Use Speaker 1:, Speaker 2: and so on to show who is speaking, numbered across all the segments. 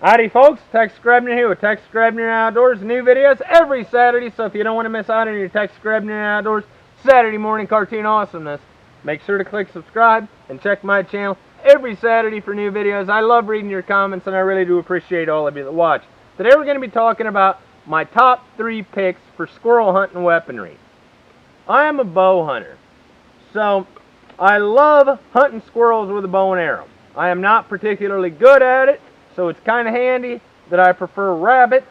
Speaker 1: Howdy folks, Texas Grebner here with Texas Grebner Outdoors. New videos every Saturday, so if you don't want to miss out on your Texas Grebner Outdoors Saturday morning cartoon awesomeness, make sure to click subscribe and check my channel every Saturday for new videos. I love reading your comments and I really do appreciate all of you that watch. Today we're going to be talking about my top 3 picks for squirrel hunting weaponry. I am a bow hunter, so I love hunting squirrels with a bow and arrow. I am not particularly good at it, so it's kind of handy that I prefer rabbit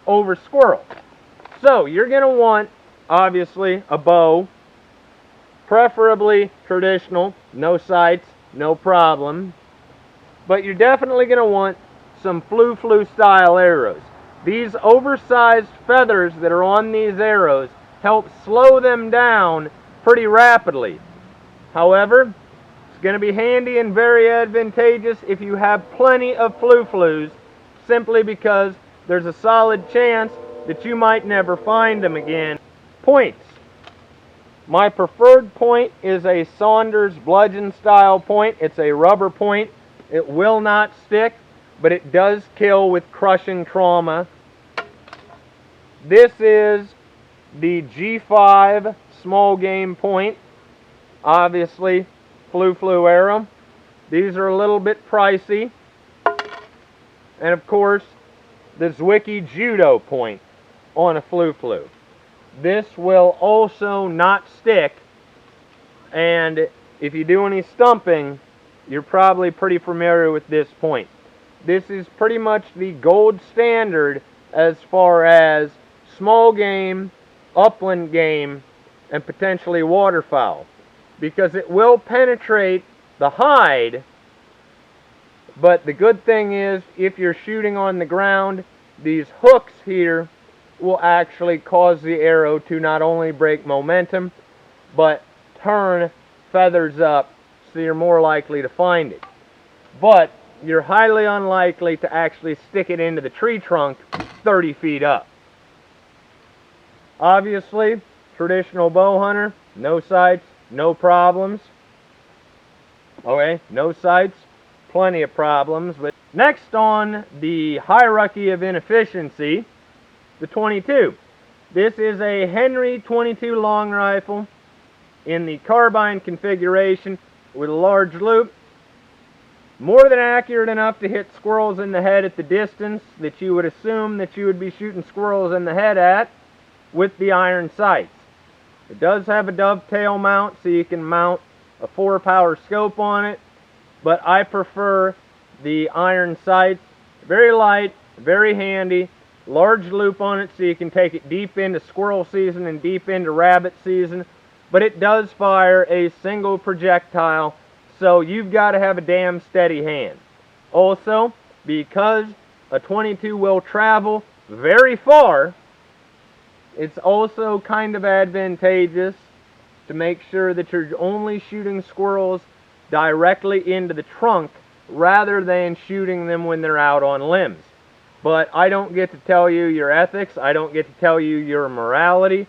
Speaker 1: over squirrel. So you're going to want, obviously, a bow, preferably traditional, no sights, no problem. But you're definitely going to want some flu style arrows. These oversized feathers that are on these arrows help slow them down pretty rapidly. However, it's going to be handy and very advantageous if you have plenty of flus, simply because there's a solid chance that you might never find them again. Points. My preferred point is a Saunders bludgeon style point. It's a rubber point. It will not stick, but it does kill with crushing trauma. This is the G5 small game point. Obviously, flu arrow. These are a little bit pricey. And of course, the Zwicky judo point on a flu. This will also not stick, and if you do any stumping, you're probably pretty familiar with this point. This is pretty much the gold standard as far as small game, upland game, and potentially waterfowl, because it will penetrate the hide. But the good thing is, if you're shooting on the ground, these hooks here will actually cause the arrow to not only break momentum, but turn feathers up, so you're more likely to find it. But you're highly unlikely to actually stick it into the tree trunk 30 feet up. Obviously, traditional bow hunter, no sights, no problems. Okay, no sights, plenty of problems. But next on the hierarchy of inefficiency, the 22. This is a Henry 22 long rifle in the carbine configuration with a large loop. More than accurate enough to hit squirrels in the head at the distance that you would assume that you would be shooting squirrels in the head at with the iron sights. It does have a dovetail mount, so you can mount a 4-power scope on it, but I prefer the iron sights. Very light, very handy, large loop on it so you can take it deep into squirrel season and deep into rabbit season, but it does fire a single projectile, so you've got to have a damn steady hand. Also, because a 22 will travel very far, it's also kind of advantageous to make sure that you're only shooting squirrels directly into the trunk rather than shooting them when they're out on limbs. But I don't get to tell you your ethics, I don't get to tell you your morality,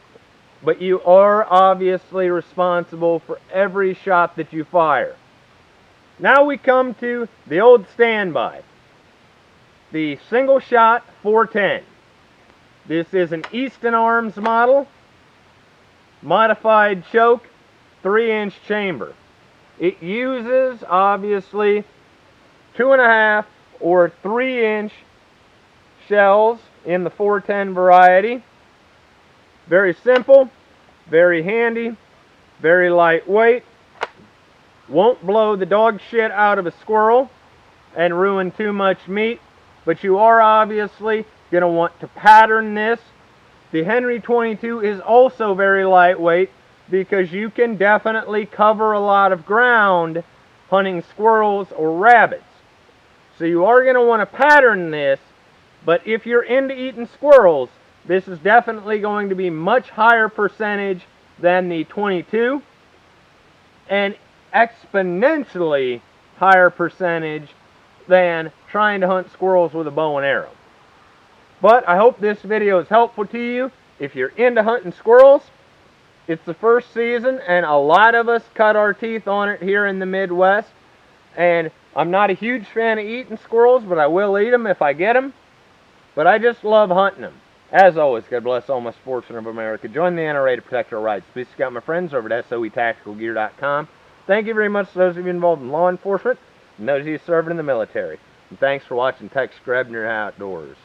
Speaker 1: but you are obviously responsible for every shot that you fire. Now we come to the old standby, the single shot 410. This is an Easton Arms model, modified choke, 3-inch chamber. It uses, obviously, 2.5 or 3-inch shells in the 410 variety. Very simple, very handy, very lightweight. Won't blow the dog shit out of a squirrel and ruin too much meat, but you are obviously going to want to pattern this. The Henry 22 is also very lightweight because you can definitely cover a lot of ground hunting squirrels or rabbits. So you are going to want to pattern this, but if you're into eating squirrels, this is definitely going to be much higher percentage than the 22 and exponentially higher percentage than trying to hunt squirrels with a bow and arrow. But I hope this video is helpful to you. If you're into hunting squirrels, it's the first season and a lot of us cut our teeth on it here in the Midwest, and I'm not a huge fan of eating squirrels, but I will eat them if I get them. But I just love hunting them. As always, God bless all my sportsmen of America. Join the NRA to protect our rights. Peace out, my friends, over at SOETacticalgear.com. Thank you very much to those of you involved in law enforcement and those of you serving in the military. And thanks for watching Tex Grebner Outdoors.